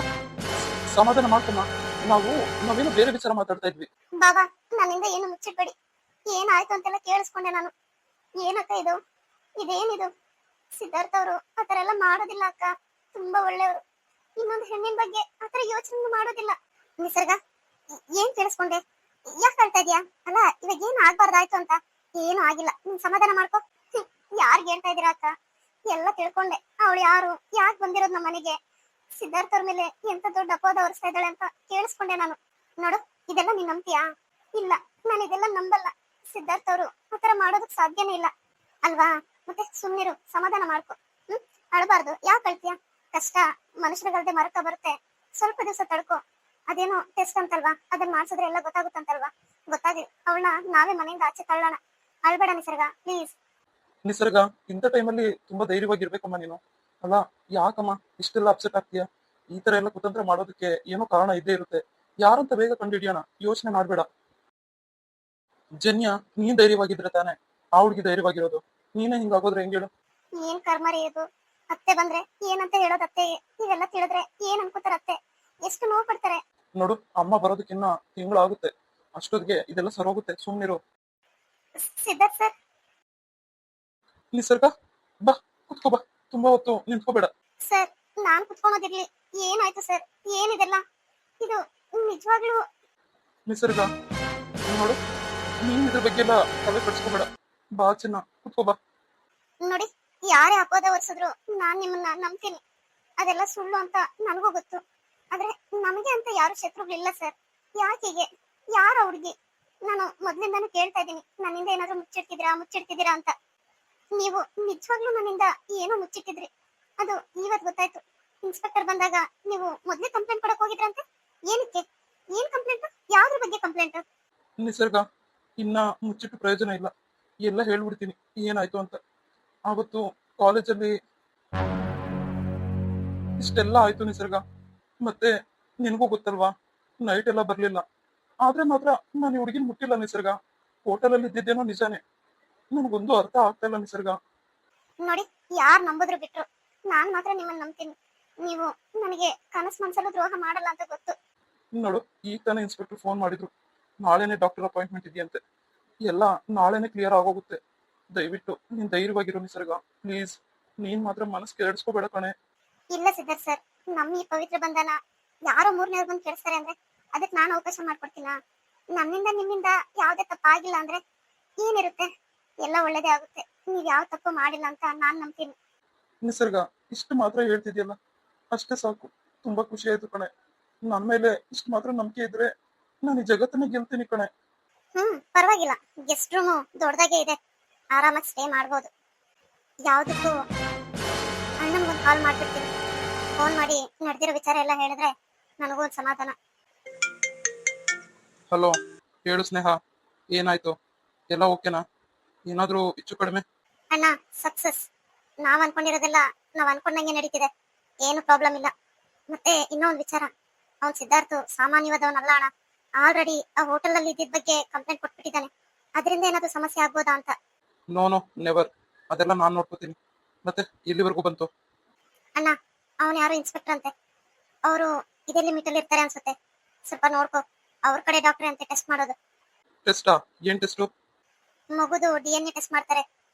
B: ಸಮಾಧಾನ ಮಾಡ್ಕೊಮ್ಮ. ನಾವೇನು ಬೇರೆ ವಿಚಾರ ಮಾತಾಡ್ತಾ ಇದ್ವಿ.
A: ಬಾಬಾ, ನನ್ನಿಂದ ಏನು ಮುಚ್ಚಿಡ್ಬೇಡಿ. ಏನಾಯ್ತು ಅಂತೆಲ್ಲ ಕೇಳಿಸ್ಕೊಂಡೆ ನಾನು. ಏನಕ್ಕ ಇದು? ಇದೇನಿದು? ಸಿದ್ಧಾರ್ಥ ಅವರು ಆತರ ಎಲ್ಲ ಮಾಡೋದಿಲ್ಲ ಅಕ್ಕ. ತುಂಬಾ ಒಳ್ಳೆಯವರು. ಇನ್ನೊಂದು ಹೆಣ್ಣಿನ ಬಗ್ಗೆ ಆತರ ಯೋಚನೆ ಮಾಡೋದಿಲ್ಲ. ನಿಸರ್ಗ, ಏನ್ ಕೇಳಿಸ್ಕೊಂಡೆ? ಯಾಕೆ ಹೇಳ್ತಾ ಇದೀಯಾ? ಅಲ್ಲ, ಇವಾಗ ಏನ್ ಆಗ್ಬಾರ್ದಾಯ್ತು ಅಂತ? ಏನು ಆಗಿಲ್ಲ, ನೀನ್ ಸಮಾಧಾನ ಮಾಡ್ಕೊ. ಯಾರ್ಗ್ ಹೇಳ್ತಾ ಇದೀರಾ ಅಕ್ಕ? ಎಲ್ಲ ತಿಳ್ಕೊಂಡೆ. ಅವಳು ಯಾರು, ಯಾಕೆ ಬಂದಿರೋದು ನಮ್ಮ ಮನೆಗೆ, ಸಿದ್ಧಾರ್ಥ ಅವ್ರ ಮೇಲೆ ಎಂತ ದೊಡ್ಡ ಅಪವಾದ ಹೊರಿಸ್ತಾ ಇದ್ದಾಳೆ ಅಂತ ಕೇಳಿಸ್ಕೊಂಡೆ ನಾನು. ನೋಡು, ಇದೆಲ್ಲ ನೀನ್ ನಂಬ್ತೀಯಾ? ಇಲ್ಲ, ನಾನು ಇದೆಲ್ಲ ನಂಬಲ್ಲ. ಸಿದ್ಧಾರ್ಥ ಅವರು ಆತರ ಮಾಡೋದಕ್ ಸಾಧ್ಯನೇ ಇಲ್ಲ ಅಲ್ವಾ? ಮತ್ತೆ ಸುಮ್ನಿರು, ಸಮಾಧಾನ ಮಾಡ್ಕೊ. ಅಳಬಾರ್ದು. ಯಾಕೆ ಅಳ್ತೀಯ? ಕಷ್ಟ ಮನುಷ್ಯರಿಗಲ್ದೆ ಮರಕ ಬರುತ್ತೆ. ಸ್ವಲ್ಪ ದಿವಸ ತಡ್ಕೊ. ಅದೇನೋ ಟೆಸ್ಟ್ ಅಂತಲ್ವಾ, ಅದನ್ನ ಮಾಡ್ಸಿದ್ರೆ ಎಲ್ಲ ಗೊತ್ತಾಗುತ್ತಂತಲ್ವಾ? ಗೊತ್ತಾಗಿ ಅವಳನ್ನ ನಾವೇ ಮನೆಯಿಂದ ಆಚೆ ತಳ್ಳೋಣ. ಅಳ್ಬೇಡ ನಿಸರ್ಗ, ಪ್ಲೀಸ್.
B: ನಿಸರ್ಗ, ಇಂಥ ಟೈಮಲ್ಲಿ ತುಂಬಾ ಧೈರ್ಯವಾಗಿರ್ಬೇಕಮ್ಮ ನೀನು. ಅಲ್ಲ, ಯಾಕಮ್ಮ ಇಷ್ಟೆಲ್ಲ ಅಪ್ಸೆಟ್ ಆಗ್ತೀಯಾ? ಈ ತರ ಎಲ್ಲ ಕುತಂತ್ರ ಮಾಡೋದಕ್ಕೆ ಏನೋ ಕಾರಣ ಇದ್ದೇ ಇರುತ್ತೆ. ಯಾರಂತ ಬೇಗ ಕಂಡುಹಿಡಿಯೋಣ, ಯೋಚನೆ ಮಾಡ್ಬೇಡ. ಜನ್ಯ, ನೀನ್ ಧೈರ್ಯವಾಗಿದ್ರೆ ತಾನೆ ಆ ಹುಡ್ಗಿ ಧೈರ್ಯವಾಗಿರೋದು. ನೀನೇ ಹಿಂಗಾಗೋದ್ರೆ ಹೆಂಗ್ ಹೇಳು?
A: ಏನ್ ಕರ್ಮರಿ ಇದು? ಅತ್ತೆ ಬಂದ್ರೆ ಏನಂತ ಹೇಳೋದ್ ಅತ್ತೆಗೆ? ಇವೆಲ್ಲ ತಿಳಿದ್ರೆ ಏನ್ ಅನ್ಕೋತಾರ ಅತ್ತೆ? ಎಷ್ಟು ನೋವು ಪಡ್ತಾರೆ.
B: ನೋಡು, ಅಮ್ಮ ಬರೋದಕ್ಕಿನ್ನ ತಿಂಗಳಾಗುತ್ತೆ. ಅಷ್ಟೊತ್ತಿಗೆ ಇದೆಲ್ಲ ಸರೋಗುತ್ತೆ, ಸುಮ್ನಿರು.
A: ಸಿದ್ಧಾರ್ಥ ಸರ್.
B: ನಿಸರ್ಗ, ಬಾ, ಕುತ್ಕೋ ಬಾ. ತುಂಬಾ ಹೊತ್ತು ನಿಂತ್ಕೋಬೇಡ.
A: ಸರ್, ನಾನ್ ಕುತ್ಕೊಳೋದಿರ್ಲಿ. ಏನಾಯ್ತು ಸರ್? ಏನಿದೆಲ್ಲ? ಇದು ನಿಜವಾಗ್ಲೂ?
B: ನಿಸರ್ಗ, ನೋಡು, ನೀನ್ ಇದ್ರ ಬಗ್ಗೆ ಎಲ್ಲ ತಲೆ ಕೆಡ್ಸ್ಕೋಬೇಡ. ಬಾ ಚಿನ್ನ, ಕುತ್ಕೋ ಬಾ.
A: ನೋಡಿ, ಯಾರೇ ಅಪವಾದ ಹೊರಿಸಿದ್ರು ನಾನ್ ನಿಮ್ಮನ್ನ ನಂಬ್ತೀನಿ. ಅದೆಲ್ಲ ಸುಳ್ಳು ಅಂತ ನನಗೂ ಗೊತ್ತು. ಆದ್ರೆ ನಮಗೆ ಅಂತ ಯಾರು ಶತ್ರುಗಳಿಲ್ಲ ಸರ್. ಯಾಕೀಗೆ? ಯಾರ ಹುಡುಗಿ? ನಾನು ಮೊದ್ಲಿಂದಾನು ಕೇಳ್ತಾ ಇದ್ದೀನಿ, ನನ್ನಿಂದ ಏನಾದ್ರು ಮುಚ್ಚಿಡ್ತಿದ್ದೀರಾ ಅಂತ. ನೀವು ನಿಜವಾಗ್ಲೂ ನನ್ನಿಂದ ಏನೋ ಮುಚ್ಚಿಟ್ಟಿದ್ರಿ. ಅದು ಇವತ್ ಗೊತ್ತಾಯ್ತು. ಇನ್ಸ್ಪೆಕ್ಟರ್ ಬಂದಾಗ ನೀವು ಮೊದ್ಲೇ ಕಂಪ್ಲೇಂಟ್ ಕೊಡಕ್ ಹೋಗಿದ್ರಂತೆ. ಏನಕ್ಕೆ? ಏನ್ ಕಂಪ್ಲೇಂಟ್? ಯಾವ್ದ್ರ ಬಗ್ಗೆ ಕಂಪ್ಲೇಂಟ್?
B: ನಿಸರ್ಗ, ಇನ್ನ ಮುಚ್ಚಿಟ್ಟು ಪ್ರಯೋಜನ ಇಲ್ಲ. ಎಲ್ಲ ಹೇಳ್ಬಿಡ್ತೀನಿ ಏನಾಯ್ತು ಅಂತ. ಆವತ್ತು ಕಾಲೇಜಲ್ಲಿ ಇಷ್ಟೆಲ್ಲ ಆಯ್ತು ನಿಸರ್ಗ. ಮತ್ತೆ ನಿನಗೂ ಗೊತ್ತಲ್ವಾ, ನೈಟ್ ಎಲ್ಲ ಬರ್ಲಿಲ್ಲ. ಆದ್ರೆ ಮಾತ್ರ ನಾನು ಈ ಹುಡುಗಿನ ಮುಟ್ಟಿಲ್ಲ ನಿಸರ್ಗ. ಹೋಟೆಲಲ್ಲಿ ಇದ್ದಿದ್ದೇನೋ ನಿಜಾನೇ. ನನಗೊಂದು ಅರ್ಥ ಆಗ್ತಾ ಇಲ್ಲ ನಿಸರ್ಗ.
A: ನೋಡಿ, ಯಾರ್ ನಂಬುದ್ರು ಬಿಟ್ರು, ನಾನ್ ಮಾತ್ರ ನಿಮ್ಮನ್ನ ನಂಬ್ತೀನಿ. ನೀವು ನನಗೆ ಕನಸು ಮನ್ಸಲ್ಲೂ ದ್ರೋಹ ಮಾಡಲ್ಲ ಅಂತ ಗೊತ್ತು.
B: ನೋಡು, ಈಗ ತಾನೇ ಇನ್ಸ್ಪೆಕ್ಟರ್ ಫೋನ್ ಮಾಡಿದ್ರು. ನಾಳೆನೆ ಡಾಕ್ಟರ್ ಅಪಾಯಿಂಟ್ಮೆಂಟ್ ಇದೆಯಂತೆ. ಎಲ್ಲ ನಾಳೆನೆ ಕ್ಲಿಯರ್ ಆಗೋಗುತ್ತೆ. ದಯವಿಟ್ಟು ನೀನ್ ಧೈರ್ಯವಾಗಿರೋ ನಿಸರ್ಗ, ಪ್ಲೀಸ್. ನೀನ್ ಮಾತ್ರ ಮನಸ್ಸು ಕೆಡಿಸ್ಕೋಬೇಡ ಕಣೆ.
A: ಇಲ್ಲ ಸಿದ್ಧಾರ್ಥ ಸರ್, ನಮ್ಮ ಈ ಪವಿತ್ರ ಬಂಧನ ಯಾರೋ ಮೂರನೇವ್ರು ಬಂದು ಕೆಡಿಸ್ತಾರೆ ಅಂದ್ರೆ ಅದಕ್ಕೆ ನಾನು ಅವಕಾಶ ಮಾಡ್ಕೊಡ್ತೀನ? ನನ್ನಿಂದ ನಿಮ್ಮಿಂದ ಯಾವ್ದೇ ತಪ್ಪಾಗಿಲ್ಲ ಅಂದ್ರೆ ಏನಿರುತ್ತೆ, ಎಲ್ಲ ಒಳ್ಳೇದೇ ಆಗುತ್ತೆ. ನೀವ್ ಯಾವ ತಪ್ಪು ಮಾಡಿಲ್ಲ ಅಂತ ನಾನ್ ನಂಬ್ತೀನಿ.
B: ನಿಸರ್ಗ, ಇಷ್ಟು ಮಾತ್ರ ಹೇಳ್ತಿದ್ಯಲ್ಲ, ಅಷ್ಟೇ ಸಾಕು. ತುಂಬಾ ಖುಷಿ ಆಯ್ತು ಕಣೆ. ನನ್ ಮೇಲೆ ಇಷ್ಟು ಮಾತ್ರ ನಂಬಿಕೆ ಇದ್ರೆ ನಾನು ಈ ಜಗತ್ತನ್ನ ಗೆಲ್ತೀನಿ ಕಣೆ.
A: ಪರವಾಗಿಲ್ಲ. ಗೆಸ್ಟ್ ರೂಮು ದೊಡ್ಡದಾಗೆ ಇದೆ, ಆರಾಮಾಗಿ ಸ್ಟೇ ಮಾಡ್ಬೋದು. ಯಾವ್ದಕ್ಕೂ ಅಣ್ಣನ್ಗೊಂದು ಕಾಲ್ ಮಾಡ್ಬಿಡ್ತೀನಿ. ಫೋನ್ ಮಾಡಿ ನಡೆದಿರೋ ವಿಚಾರ ಎಲ್ಲ ಹೇಳಿದ್ರೆ ನನಗೂ ಒಂದು ಸಮಾಧಾನ.
B: ಹಲೋ, ಹೇಳು ಸ್ನೇಹ, ಏನಾಯ್ತು? ಎಲ್ಲ ಓಕೆನಾ? ಏನಾದ್ರೂ ಹೆಚ್ಚು ಕಡಿಮೆ?
A: ಅಣ್ಣ, ಸಕ್ಸಸ್. ನಾವ್ ಅನ್ಕೊಂಡಿರೋದೆಲ್ಲ ನಾವ್ ಅನ್ಕೊಂಡಂಗೆ ನಡೀತಿದೆ. ಏನು ಪ್ರಾಬ್ಲಮ್ ಇಲ್ಲ. ಮತ್ತೆ ಇನ್ನೊಂದು ವಿಚಾರ, ಅವ್ನ್ ಸಿದ್ಧಾರ್ಥ್ ಸಾಮಾನ್ಯವಾದವನಲ್ಲ ಅಣ್ಣ. ಆಲ್ರೆಡಿ ಆ ಹೋಟೆಲ್ ಅಲ್ಲಿ ಇದ್ದಿದ್ ಬಗ್ಗೆ ಕಂಪ್ಲೇಂಟ್ ಕೊಟ್ಬಿಟ್ಟಿದ್ದಾನೆ. ಅದರಿಂದ ಏನಾದ್ರು ಸಮಸ್ಯೆ ಆಗ್ಬೋದಾ ಅಂತ.
B: No no, never. ಅದೆಲ್ಲ ನಾನ್ ನೋಡ್ಕೋತೀನಿ. ಮತ್ತೆ ಎಲ್ಲಿವರೆಗೂ ಬಂತು?
A: ಅಣ್ಣ, ಅವನ್ ಯಾರೋ ಇನ್ಸ್ಪೆಕ್ಟರ್ ಅಂತೆ. ಅವರು ಇದೇ ಲಿಮಿಟ್ ಅಲ್ಲಿ ಇರ್ತಾರೆ ಅನ್ಸುತ್ತೆ. ಸ್ವಲ್ಪ ನೋಡ್ಕೋ. ಅವ್ರ ಕಡೆ ಡಾಕ್ಟರ್ ಅಂತೆ ಟೆಸ್ಟ್ ಮಾಡೋದು.
B: ಟೆಸ್ಟಾ? ಏನ್ ಟೆಸ್ಟು?
A: ಮಗುದು DNA ಟೆಸ್ಟ್ ಮಾಡ್ತಾರೆ.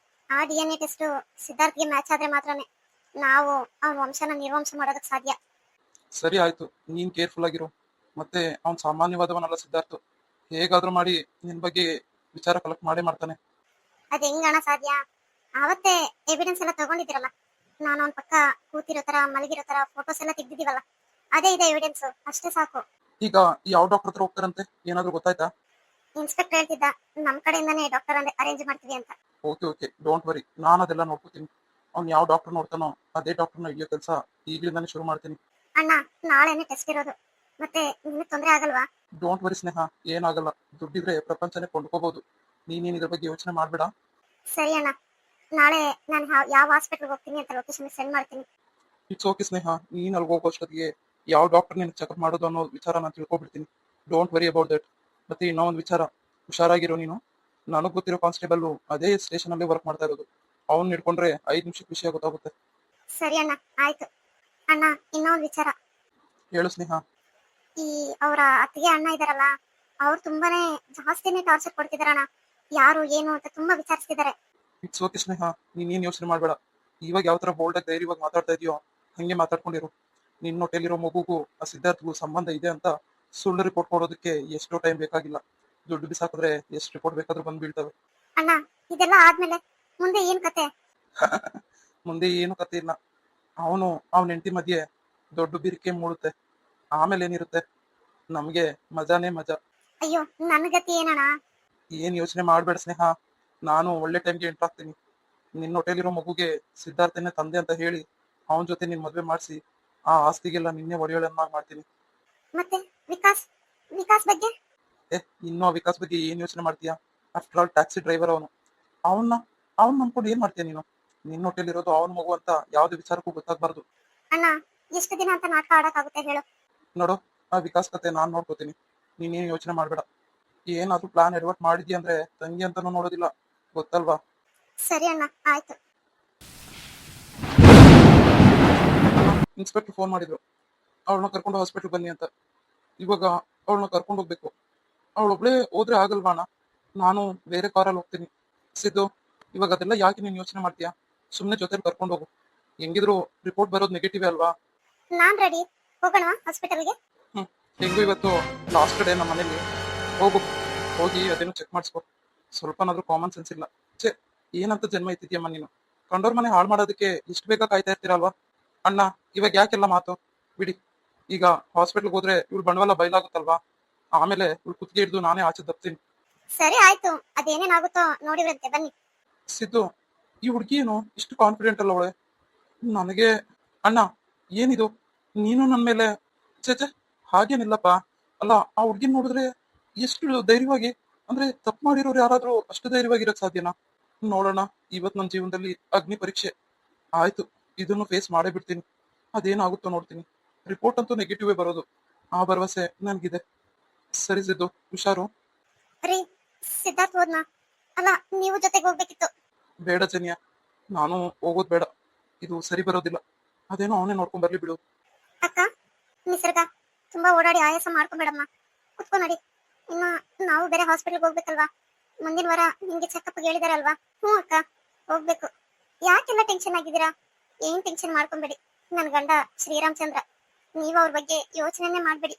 A: ಆ DNA ಟೆಸ್ಟ್ ಸಿದ್ಧಾರ್ಥ್ಗೆ ಮ್ಯಾಚ್ ಆದ್ರೆ ಮಾತ್ರನೇ ನಾವು ಅವನ ವಂಶನ ನಿರ್ವಂಶ ಮಾಡೋದಕ್ ಸಾಧ್ಯ.
B: ಸರಿ ಆಯ್ತು, ನೀನ್ ಕೇರ್ಫುಲ್ ಆಗಿರು. ಮತ್ತೆ ಅವ್ನ್ ಸಾಮಾನ್ಯವಾದವನಲ್ಲ ಸಿದ್ಧಾರ್ಥ್. ಹೇಗಾದ್ರೂ ಮಾಡಿ ನಿನ್ ಬಗ್ಗೆ ವಿಚಾರ ಕಲೆಕ್ಟ್ ಮಾಡೇ ಮಾಡ್ತಾನೆ.
A: ಅದ್ ಹೆಂಗಣ ಸಾಧ್ಯ? ಆವತ್ತೇ ಎವಿಡೆನ್ಸ್ ಎಲ್ಲ ತಗೊಂಡಿದ್ದೀರಲ್ಲ, ನಾನು ಅವನ್ ಪಕ್ಕ ಕೂತಿರೋ ತರ ಮಲಗಿರೋ ತರ ಫೋಟೋಸ್ ಎಲ್ಲ ತೆಗ್ದಿದೀವಲ್ಲ, ಅದೇ ಇದೆ ಎವಿಡೆನ್ಸ್. ಅಷ್ಟೇ ಸಾಕು.
B: ಈಗ ಯಾವ ಡಾಕ್ಟರ್ ಹತ್ರ ಹೋಗ್ತಾರಂತೆ? ಏನಾದ್ರೂ ಗೊತ್ತಾಯ್ತಾ?
A: ಇನ್ಸ್ಪೆಕ್ಟರ್ ಹೇಳ್ತಿದ್ದ, ನಮ್ ಕಡೆಯಿಂದಾನೇ ಡಾಕ್ಟರ್ ಅರೇಂಜ್ ಮಾಡ್ತೀವಿ ಅಂತ.
B: ಓಕೆ ಓಕೆ, ಡೋಂಟ್ ವರಿ, ನಾನು ಅದೆಲ್ಲ ನೋಡ್ಕೋತೀನಿ. ಅವ್ನು ಯಾವ ಡಾಕ್ಟರ್ ನೋಡ್ತಾನೋ ಅದೇ ಡಾಕ್ಟರ್ನ ಹಿಡಿಯೋ ಕೆಲಸ ಈಗಲಿಂದಾನೇ ಶುರು ಮಾಡ್ತೀನಿ.
A: ಅಣ್ಣ, ನಾಳೆನೆ ಟೆಸ್ಟ್ ಇರೋದು. ಮತ್ತೆ ನಿಮ್ಗೆ ತೊಂದರೆ ಆಗಲ್ವಾ?
B: ಡೋಂಟ್ ವರಿ ಸ್ನೇಹ, ಏನಾಗಲ್ಲ. ದುಡ್ಡಿದ್ರೆ ಪ್ರಪಂಚನೇ ಕೊಂಡ್ಕೋಬಹುದು. ನೀನೇನ್ ಇದ್ರ ಬಗ್ಗೆ ಯೋಚನೆ ಮಾಡ್ಬೇಡ.
A: ಸರಿ ಅಣ್ಣ, ನಾಳೆ ನಾನು ಯಾವ ಹಾಸ್ಪಿಟಲ್ ಹೋಗ್ತೀನಿ ಅಂತ ಲೊಕೇಶನ್ ಸೆಂಡ್ ಮಾಡ್ತೀನಿ.
B: ಇಟ್ಸ್ ಓಕೆ ಸ್ನೇಹ, ನೀನ್ ಅಲ್ಲಿ ಹೋಗೋಷ್ಟೊತ್ತಿಗೆ ಯಾವ ಡಾಕ್ಟರ್ ನೀನು ಚೆಕಪ್ ಮಾಡೋದು ಅನ್ನೋ ವಿಚಾರ ನಾನು ತಿಳ್ಕೊಬಿಡ್ತೀನಿ. Don't worry about that. ಮತ್ತೆ ಇನ್ನೊಂದು ವಿಚಾರ, ಹುಷಾರಾಗಿರೋ ನೀನು. ನನಗ್ ಗೊತ್ತಿರೋ ಕಾನ್ಸ್ಟೇಬಲ್ ಅದೇ ಸ್ಟೇಷನ್ ಅಲ್ಲಿ ವರ್ಕ್ ಮಾಡ್ತಾ ಇರೋದು. ಅವ್ನ್ ಹಿಡ್ಕೊಂಡ್ರೆ 5 ನಿಮಿಷಕ್ಕೆ ವಿಷಯ ಗೊತ್ತಾಗುತ್ತೆ.
A: ಸರಿ ಅಣ್ಣ, ಆಯ್ತು. ಅಣ್ಣ, ಇನ್ನೊಂದು ವಿಚಾರ.
B: ಹೇಳು ಸ್ನೇಹ.
A: ಈ ಅವರ ಅತ್ತಿಗೆ ಅಣ್ಣ ಇದಾರಲ್ಲ, ಅವ್ರು ತುಂಬಾನೇ ಜಾಸ್ತಿನೇ ಟಾರ್ಚರ್ ಕೊಡ್ತಿದಾರಣ್ಣ. ಯಾರು ಏನು ಅಂತ ತುಂಬಾ ವಿಚಾರಿಸ್ತಿದ್ದಾರೆ.
B: ಇಟ್ಸ್ ಓಕೆ ಸ್ನೇಹ, ನೀನೇನ್ ಯೋಚನೆ ಮಾಡ್ಬೇಡ. ಇವಾಗ ಯಾವ ತರ ಬೋಲ್ಡ್ ಆಗಿ ಧೈರ್ಯವಾಗಿ ಮಾತಾಡ್ತಾ ಇದೆಯೋ ಹಂಗೆ ಮಾತಾಡ್ಕೊಂಡಿರು. ನಿನ್ನ ಹೊಟ್ಟೆಲಿರೋ ಮಗುಗೂ ಆ ಸಿದ್ಧಾರ್ಥ್ಗೂ ಸಂಬಂಧ ಇದೆ ಅಂತ ಸುಳ್ಳು ರಿಪೋರ್ಟ್ ಕೊಡೋದಕ್ಕೆ ಎಷ್ಟೋ ಟೈಮ್ ಬೇಕಾಗಿಲ್ಲ. ದುಡ್ಡು ಬಿಸಾಕಿದ್ರೆ ಎಷ್ಟು ರಿಪೋರ್ಟ್ ಬೇಕಾದ್ರೂ ಬಂದು ಬೀಳ್ತವೆ.
A: ಅಣ್ಣ, ಇದೆಲ್ಲ ಆದ್ಮೇಲೆ ಮುಂದೆ ಏನ್ ಕತೆ?
B: ಮುಂದೆ ಏನು ಕತೆ ಇಲ್ಲ. ಅವನು ಅವನ ಹೆಂಡತಿ ಮಧ್ಯೆ ದೊಡ್ಡ ಬಿರಿಕೆ ಮೂಡುತ್ತೆ. ಆಮೇಲೆ ಏನಿರುತ್ತೆ, ನಮ್ಗೆ ಮಜಾನೇ ಮಜಾ.
A: ಅಯ್ಯೋ ನನ್ ಗತಿ ಏನಣ್ಣ?
B: ಏನ್ ಯೋಚನೆ ಮಾಡ್ಬೇಡ ಸ್ನೇಹ, ನಾನು ಒಳ್ಳೆ ಟೈಮ್ಗೆ ಎಂಟ್ರ್ ಆಗ್ತೀನಿ. ನಿನ್ನ ಹೊಟ್ಟೆಲಿರೋ ಮಗುಗೆ ಸಿದ್ಧಾರ್ಥನೇ ತಂದೆ ಅಂತ ಹೇಳಿ ಅವನ ಜೊತೆ ನಿನ್ ಮದ್ವೆ ಮಾಡಿಸಿ ಆ ಆಸ್ತಿಗೆಲ್ಲ ನಿನ್ನೆ ಒಡೆಯೋಳನ್ನಾಗಿ ಮಾಡ್ತೀನಿ.
A: ಮತ್ತೆ ವಿಕಾಸ್ ವಿಕಾಸ್ ಬಗ್ಗೆ?
B: ಏ, ಇನ್ನೂ ಆ ವಿಕಾಸ್ ಬಗ್ಗೆ ಏನ್ ಯೋಚನೆ ಮಾಡ್ತೀಯಾ? ಆಫ್ಟರ್ ಆಲ್ ಟ್ಯಾಕ್ಸಿ ಡ್ರೈವರ್ ಅವನು. ಅವನ್ನ ಅವ್ನ್ ನಂಬ್ಕೊಂಡು ಏನ್ ಮಾಡ್ತೀಯ ನೀನು? ನಿನ್ನ ಹೊಟ್ಟೆಲಿರೋದು ಅವನ ಮಗು ಅಂತ ಯಾವ್ದು ವಿಚಾರಕ್ಕೂ ಗೊತ್ತಾಗ್ಬಾರ್ದು.
A: ಅಣ್ಣ ಎಷ್ಟು ದಿನ ಅಂತ ನಾಟಕ ಆಡಕ್ಕಾಗುತ್ತೆ ಹೇಳು?
B: ನೋಡು, ಆ ವಿಕಾಸ್ ಕತೆ ನಾನ್ ನೋಡ್ಕೋತೀನಿ, ನೀನೇನು ಯೋಚನೆ ಮಾಡ್ಬೇಡ. ಏನಾದ್ರೂ ಪ್ಲಾನ್ ಎಡವಟ್ ಮಾಡಿದ್ಯಾ ಅಂದ್ರೆ ತಂಗಿ ಅಂತಾನು ನೋಡೋದಿಲ್ಲ, ಗೊತ್ತಲ್ವಾ?
A: ಸರಿ ಅಣ್ಣ, ಆಯ್ತು.
B: ಇನ್ಸ್ಪೆಕ್ಟರ್ ಫೋನ್ ಮಾಡಿದ್ರು, ಅವಳನ್ನ ಕರ್ಕೊಂಡು ಹಾಸ್ಪಿಟಲ್ ಬನ್ನಿ ಅಂತ. ಇವಾಗ ಅವಳನ್ನ ಕರ್ಕೊಂಡು ಹೋಗ್ಬೇಕು. ಅವಳೊಬ್ಳೇ ಹೋದ್ರೆ ಆಗಲ್ವಾ ಅಣ್ಣ? ನಾನು ಬೇರೆ ಕಾರಲ್ಲಿ ಹೋಗ್ತೀನಿ. ಸಿದ್ದು, ಇವಾಗ ಅದೆಲ್ಲ ಯಾಕೆ ನೀನು ಯೋಚನೆ ಮಾಡ್ತೀಯಾ? ಸುಮ್ಮನೆ ಜೊತೆಲಿ ಕರ್ಕೊಂಡು ಹೋಗು. ಹೆಂಗಿದ್ರು ರಿಪೋರ್ಟ್ ಬರೋದು ನೆಗೆಟಿವ್ ಅಲ್ವಾ?
A: ನಾನ್ ರೆಡಿ. ಹೋಗೋಣ ಹಾಸ್ಪಿಟಲ್ಗೆ?
B: ಹೆಂಗು ಇವತ್ತು ಲಾಸ್ಟ್ ಡೇ ನಮ್ಮ ಮನೇಲಿ. ಹೋಗು, ಹೋಗಿ ಅದೇನು ಚೆಕ್ ಮಾಡಿಸ್ಕೊ. ಸ್ವಲ್ಪನಾದ್ರೂ ಕಾಮನ್ ಸೆನ್ಸ್ ಇಲ್ಲ. ಛೇ, ಏನಂತ ಜನ್ಮ ಇತ್ತಿದ್ಯಮ್ಮ ನೀನು? ಕಂಡೋರ್ ಮನೆ ಹಾಳು ಮಾಡೋದಕ್ಕೆ ಇಷ್ಟು ಬೇಗ ಕಾಯ್ತಾ ಇರ್ತೀರಲ್ವಾ? ಅಣ್ಣ, ಇವಾಗ ಯಾಕೆಲ್ಲ ಮಾತು ಬಿಡಿ. ಈಗ ಹಾಸ್ಪಿಟ್ಲ್ಗೆ ಹೋದ್ರೆ ಇವ್ಳು ಬಂಡವಾಳ ಬಯಲಾಗುತ್ತಲ್ವಾ? ಆಮೇಲೆ ಇವ್ಳು ಕುತ್ತಿಗೆ ಹಿಡಿದು ನಾನೇ ಆಚೆ ದಬ್ತೀನಿ.
A: ಸರಿ ಆಯ್ತು, ಅದೇನೇನಾಗುತ್ತೋ ನೋಡಿವ್ರಂತೆ, ಬನ್ನಿ.
B: ಸಿದ್ದು, ಈ ಹುಡುಗಿ ಏನು ಇಷ್ಟು ಕಾನ್ಫಿಡೆಂಟ್ ಅಲ್ಲ ಅವಳೆ? ನನಗೆ ಅಣ್ಣ, ಏನಿದು? ನೀನು ನನ್ನ ಮೇಲೆ ಚೇಚೆ ಹಾಗೇನಿಲ್ಲಪ್ಪ. ಅಲ್ಲ, ಆ ಹುಡ್ಗಿನ್ ನೋಡಿದ್ರೆ ಎಷ್ಟು ಧೈರ್ಯವಾಗಿ, ಅಂದ್ರೆ ತಪ್ಪು ಮಾಡಿರೋರು ಯಾರಾದ್ರೂ ಅಷ್ಟು ಧೈರ್ಯವಾಗಿರಕ್ ಸಾಧ್ಯನಾ? ನೋಡೋಣ, ಇವತ್ ನನ್ನ ಜೀವನದಲ್ಲಿ ಅಗ್ನಿ ಪರೀಕ್ಷೆ ಆಯ್ತು. ಇದನ್ನು ಫೇಸ್ ಮಾಡೇ ಬಿಡ್ತೀನಿ. ಅದೇನಾಗುತ್ತೋ ನೋಡ್ತೀನಿ. ರಿಪೋರ್ಟ್ ಅಂತೂ ನೆಗೆಟಿವ್ ಬರೋದು, ಆ ಭರವಸೆ ನನ್ಗಿದೆ. ಸರಿ ಸಿದ್ದು, ಹುಷಾರು.
A: ರೀ, ಸಿದ್ಧಾರ್ಥ್ ಹೋದ್ನಾ? ಅಲ್ಲ, ನೀವು ಜೊತೆಗೆ ಹೋಗ್ಬೇಕಿತ್ತು.
B: ಬೇಡ ಜನಿಯ, ನಾನು ಹೋಗೋದ್ ಬೇಡ. ಇದು ಸರಿ ಬರೋದಿಲ್ಲ. ಅದೇನೋ ಅವನೇ ನೋಡ್ಕೊಂಡ್ ಬರ್ಲಿ ಬಿಡು.
A: ಅಕ್ಕ, ನಿಸರ್ಗ, ತುಂಬಾ ಓಡಾಡಿ ಆಯಾಸ ಮಾಡ್ಕೊಂಬೇಡಮ್ಮ, ಕುತ್ಕೊ ನಡಿ. ಇನ್ನ ನಾವು ಬೇರೆ ಹಾಸ್ಪಿಟಲ್ಗೆ ಹೋಗ್ಬೇಕಲ್ವಾ? ಮುಂದಿನ ವಾರ ನಿಮ್ಗೆ ಚೆಕಪ್ ಹೇಳಿದಾರಲ್ವಾ? ಹ್ಞೂ ಅಕ್ಕ, ಹೋಗ್ಬೇಕು. ಯಾಕೆಲ್ಲ ಟೆನ್ಷನ್ ಆಗಿದ್ದೀರಾ? ಏನ್ ಟೆನ್ಷನ್ ಮಾಡ್ಕೊಂಬೇಡಿ. ನನ್ ಗಂಡ ಶ್ರೀರಾಮಚಂದ್ರ, ನೀವು ಅವ್ರ ಬಗ್ಗೆ ಯೋಚನೆನೇ ಮಾಡ್ಬೇಡಿ.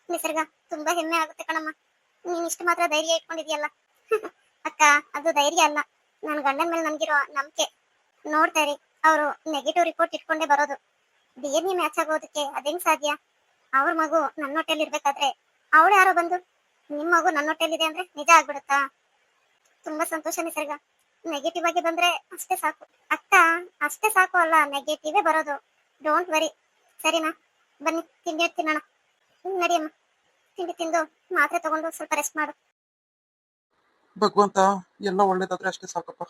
A: ನಿಸರ್ಗ, ತುಂಬಾ ಹೆಮ್ಮೆ ಆಗುತ್ತೆ ಕಣಮ್ಮ, ನೀನ್ ಇಷ್ಟು ಮಾತ್ರ ಧೈರ್ಯ ಇಟ್ಕೊಂಡಿದ್ಯಲ್ಲ. ಅಕ್ಕ, ಅದು ಧೈರ್ಯ ಅಲ್ಲ, ನನ್ ಗಂಡನ ಮೇಲೆ ನನ್ಗಿರೋ ನಂಬಿಕೆ. ನೋಡ್ತಾ ಇರಿ, ಅವರು ನೆಗೆಟಿವ್ ರಿಪೋರ್ಟ್ ಇಟ್ಕೊಂಡೇ ಬರೋದು. DNA ಮ್ಯಾಚ್ ಆಗೋದಕ್ಕೆ ಅದೇನ್ ಸಾಧ್ಯ? ಅವ್ರ ಮಗು ನನ್ನ ಹೊಟ್ಟೆಲಿ ಇರ್ಬೇಕಾದ್ರೆ ಅವಳು ಯಾರೋ ಬಂದು ನಿಮ್ ಮಗು ನನ್ನ ಹೊಟ್ಟೆಲಿದೆ ಅಂದ್ರೆ ನಿಜ ಆಗ್ಬಿಡುತ್ತಾ? ತುಂಬಾ ಸಂತೋಷ ನಿಸರ್ಗ, ನೆಗೆಟಿವ್ ಆಗಿ ಬಂದ್ರೆ ಅಷ್ಟೇ ಸಾಕು. ಅಕ್ಕ, ಅಷ್ಟೇ ಸಾಕು ಅಲ್ಲ, ನೆಗೆಟಿವೇ ಬರೋದು. ಡೋಂಟ್ ವರಿ, ಸರಿನಾ? ಬನ್ನಿ, ತಿಂಡಿ ತಿನ್ನೋಣ. ನಡಿಯಮ್ಮ, ತಿಂಡಿ ತಿಂದು ಮಾತ್ರೆ ತಗೊಂಡು ಸ್ವಲ್ಪ ರೆಸ್ಟ್ ಮಾಡು.
B: ಭಗವಂತ, ಎಲ್ಲ ಒಳ್ಳೇದಾದ್ರೆ ಅಷ್ಟೇ ಸಾಕಪ್ಪ.